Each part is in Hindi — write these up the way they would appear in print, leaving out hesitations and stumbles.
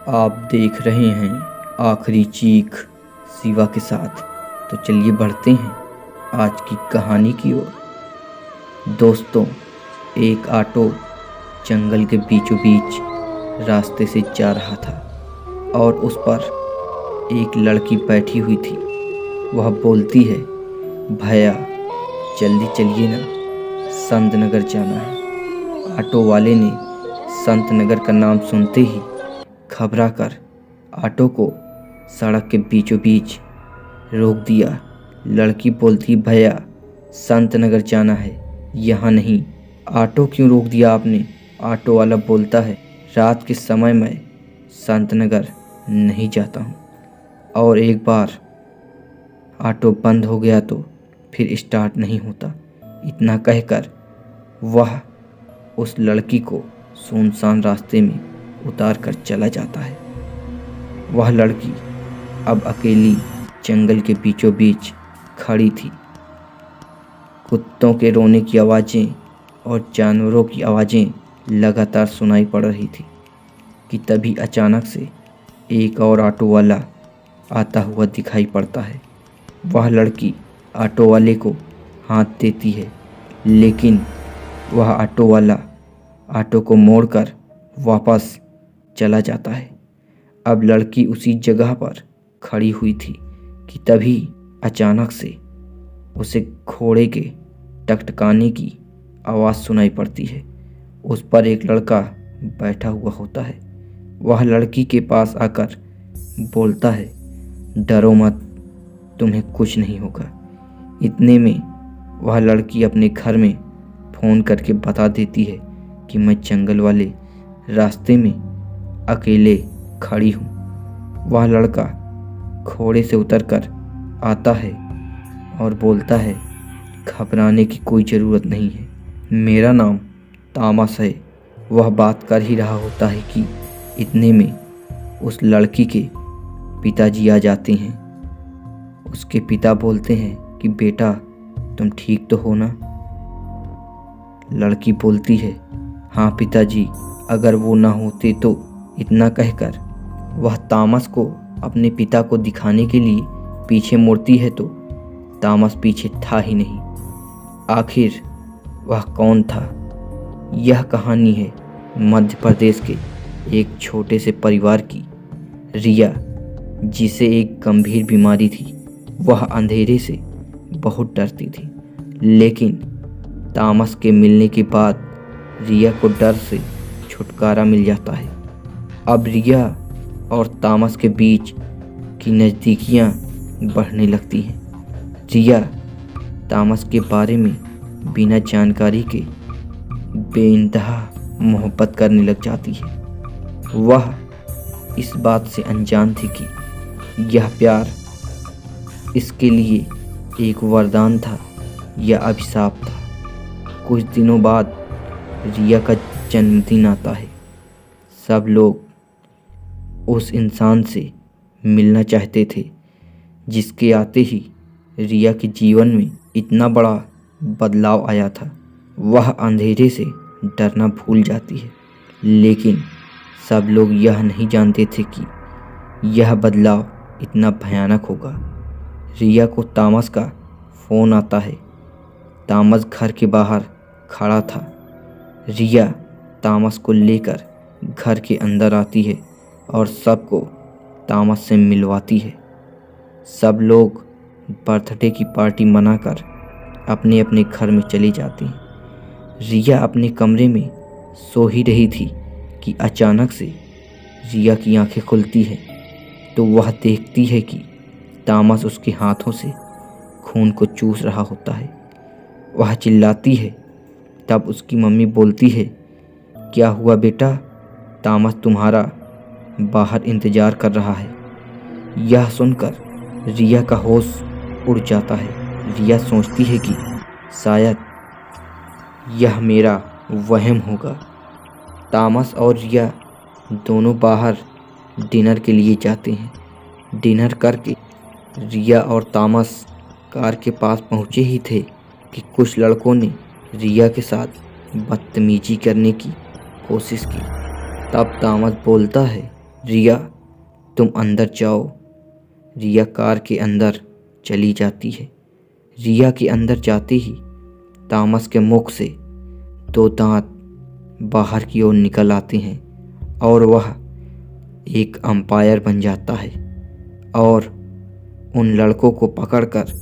आप देख रहे हैं आखिरी चीख शिवा के साथ। तो चलिए बढ़ते हैं आज की कहानी की ओर। दोस्तों, एक ऑटो जंगल के बीचों बीच रास्ते से जा रहा था और उस पर एक लड़की बैठी हुई थी। वह बोलती है, भैया जल्दी चलिए ना, संत नगर जाना है। ऑटो वाले ने संत नगर का नाम सुनते ही घबरा कर ऑटो को सड़क के बीचों बीच रोक दिया। लड़की बोलती, भैया संत नगर जाना है, यहाँ नहीं। ऑटो क्यों रोक दिया आपने? ऑटो वाला बोलता है, रात के समय मैं संत नगर नहीं जाता हूँ, और एक बार ऑटो बंद हो गया तो फिर स्टार्ट नहीं होता। इतना कहकर वह उस लड़की को सुनसान रास्ते में उतार कर चला जाता है। वह लड़की अब अकेली जंगल के बीचों बीच खड़ी थी। कुत्तों के रोने की आवाज़ें और जानवरों की आवाज़ें लगातार सुनाई पड़ रही थी कि तभी अचानक से एक और ऑटो वाला आता हुआ दिखाई पड़ता है। वह लड़की ऑटो वाले को हाथ देती है, लेकिन वह ऑटो वाला ऑटो को मोड़कर वापस चला जाता है। अब लड़की उसी जगह पर खड़ी हुई थी कि तभी अचानक से उसे घोड़े के टकटकाने की आवाज़ सुनाई पड़ती है। उस पर एक लड़का बैठा हुआ होता है। वह लड़की के पास आकर बोलता है, डरो मत, तुम्हें कुछ नहीं होगा। इतने में वह लड़की अपने घर में फ़ोन करके बता देती है कि मैं जंगल वाले रास्ते में अकेले खड़ी हूँ। वह लड़का घोड़े से उतरकर आता है और बोलता है, घबराने की कोई ज़रूरत नहीं है, मेरा नाम तामस है। वह बात कर ही रहा होता है कि इतने में उस लड़की के पिताजी आ जाते हैं। उसके पिता बोलते हैं कि बेटा तुम ठीक तो हो ना? लड़की बोलती है, हाँ पिताजी, अगर वो ना होते तो। इतना कहकर वह तामस को अपने पिता को दिखाने के लिए पीछे मुड़ती है तो तामस पीछे था ही नहीं। आखिर वह कौन था? यह कहानी है मध्य प्रदेश के एक छोटे से परिवार की। रिया, जिसे एक गंभीर बीमारी थी, वह अंधेरे से बहुत डरती थी, लेकिन तामस के मिलने के बाद रिया को डर से छुटकारा मिल जाता है। अब रिया और तामस के बीच की नज़दीकियाँ बढ़ने लगती हैं। रिया तामस के बारे में बिना जानकारी के बेइंतहा मोहब्बत करने लग जाती है। वह इस बात से अनजान थी कि यह प्यार इसके लिए एक वरदान था या अभिशाप था। कुछ दिनों बाद रिया का जन्मदिन आता है। सब लोग उस इंसान से मिलना चाहते थे जिसके आते ही रिया के जीवन में इतना बड़ा बदलाव आया था। वह अंधेरे से डरना भूल जाती है, लेकिन सब लोग यह नहीं जानते थे कि यह बदलाव इतना भयानक होगा। रिया को तामस का फ़ोन आता है। तामस घर के बाहर खड़ा था। रिया तामस को लेकर घर के अंदर आती है और सबको तामस से मिलवाती है। सब लोग बर्थडे की पार्टी मनाकर अपने अपने घर में चले जाते हैं। रिया अपने कमरे में सो ही रही थी कि अचानक से रिया की आंखें खुलती हैं तो वह देखती है कि तामस उसके हाथों से खून को चूस रहा होता है। वह चिल्लाती है। तब उसकी मम्मी बोलती है, क्या हुआ बेटा? तामस तुम्हारा बाहर इंतज़ार कर रहा है। यह सुनकर रिया का होश उड़ जाता है। रिया सोचती है कि शायद यह मेरा वहम होगा। तामस और रिया दोनों बाहर डिनर के लिए जाते हैं। डिनर करके रिया और तामस कार के पास पहुँचे ही थे कि कुछ लड़कों ने रिया के साथ बदतमीजी करने की कोशिश की। तब तामस बोलता है, रिया, तुम अंदर जाओ। रिया कार के अंदर चली जाती है। रिया के अंदर जाते ही तामस के मुख से 2 दांत बाहर की ओर निकल आते हैं और वह एक अंपायर बन जाता है और उन लड़कों को पकड़कर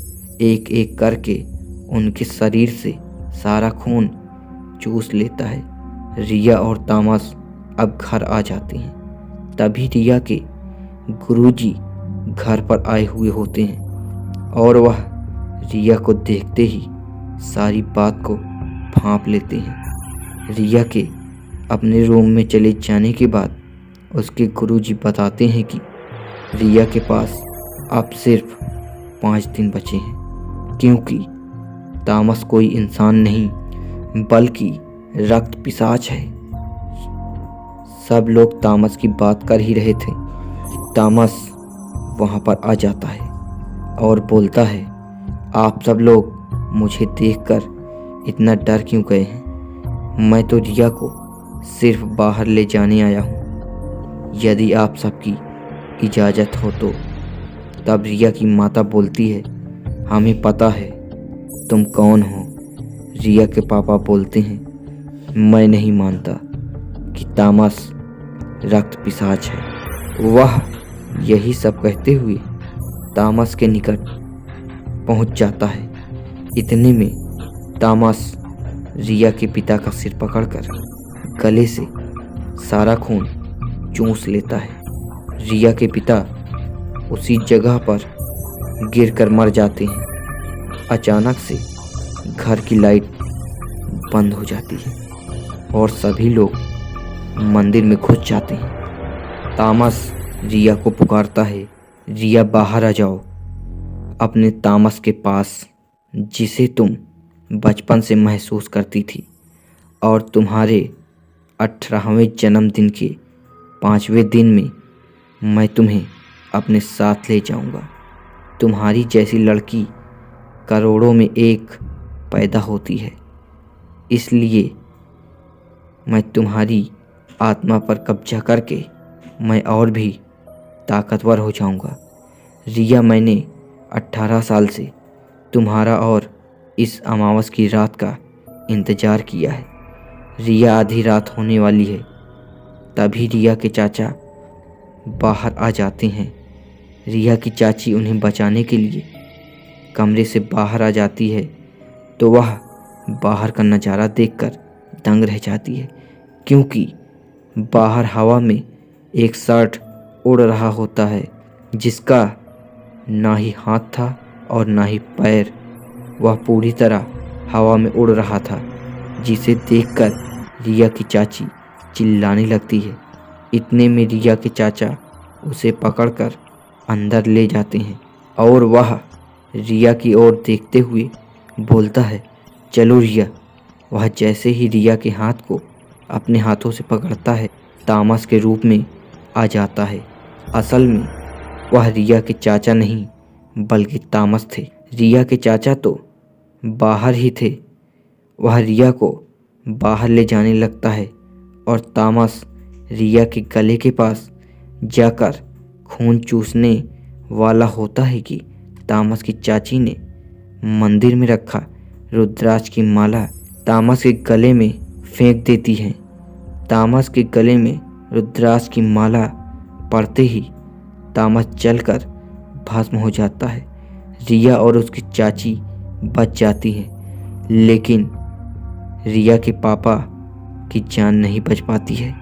एक एक करके उनके शरीर से सारा खून चूस लेता है। रिया और तामस अब घर आ जाते हैं। तभी रिया के गुरुजी घर पर आए हुए होते हैं और वह रिया को देखते ही सारी बात को भांप लेते हैं। रिया के अपने रूम में चले जाने के बाद उसके गुरुजी बताते हैं कि रिया के पास अब सिर्फ 5 दिन बचे हैं, क्योंकि तामस कोई इंसान नहीं बल्कि रक्त पिशाच है। सब लोग तामस की बात कर ही रहे थे कि तामस वहाँ पर आ जाता है और बोलता है, आप सब लोग मुझे देखकर इतना डर क्यों गए हैं? मैं तो रिया को सिर्फ बाहर ले जाने आया हूँ। यदि आप सबकी इजाज़त हो तो। तब रिया की माता बोलती है, हमें पता है तुम कौन हो। रिया के पापा बोलते हैं, मैं नहीं मानता कि तामस रक्त पिशाच है। वह यही सब कहते हुए तामस के निकट पहुंच जाता है। इतने में तामस रिया के पिता का सिर पकड़कर गले से सारा खून चूस लेता है। रिया के पिता उसी जगह पर गिरकर मर जाते हैं। अचानक से घर की लाइट बंद हो जाती है और सभी लोग मंदिर में घुस जाते हैं। तामस रिया को पुकारता है, रिया बाहर आ जाओ। अपने तामस के पास जिसे तुम बचपन से महसूस करती थी और तुम्हारे 18वें जन्मदिन के 5वें दिन में मैं तुम्हें अपने साथ ले जाऊंगा। तुम्हारी जैसी लड़की करोड़ों में एक पैदा होती है, इसलिए मैं तुम्हारी आत्मा पर कब्जा करके मैं और भी ताकतवर हो जाऊंगा। रिया, मैंने 18 साल से तुम्हारा और इस अमावस की रात का इंतज़ार किया है। रिया, आधी रात होने वाली है। तभी रिया के चाचा बाहर आ जाते हैं। रिया की चाची उन्हें बचाने के लिए कमरे से बाहर आ जाती है तो वह बाहर का नज़ारा देखकर दंग रह जाती है, क्योंकि बाहर हवा में एक शर्ट उड़ रहा होता है जिसका ना ही हाथ था और ना ही पैर। वह पूरी तरह हवा में उड़ रहा था, जिसे देखकर रिया की चाची चिल्लाने लगती है। इतने में रिया के चाचा उसे पकड़कर अंदर ले जाते हैं और वह रिया की ओर देखते हुए बोलता है, चलो रिया। वह जैसे ही रिया के हाथ को अपने हाथों से पकड़ता है, तामस के रूप में आ जाता है। असल में वह रिया के चाचा नहीं बल्कि तामस थे। रिया के चाचा तो बाहर ही थे। वह रिया को बाहर ले जाने लगता है और तामस रिया के गले के पास जाकर खून चूसने वाला होता है कि तामस की चाची ने मंदिर में रखा रुद्राक्ष की माला तामस के गले में फेंक देती है। तामस के गले में रुद्राक्ष की माला पड़ते ही तामस जलकर भस्म हो जाता है। रिया और उसकी चाची बच जाती है, लेकिन रिया के पापा की जान नहीं बच पाती है।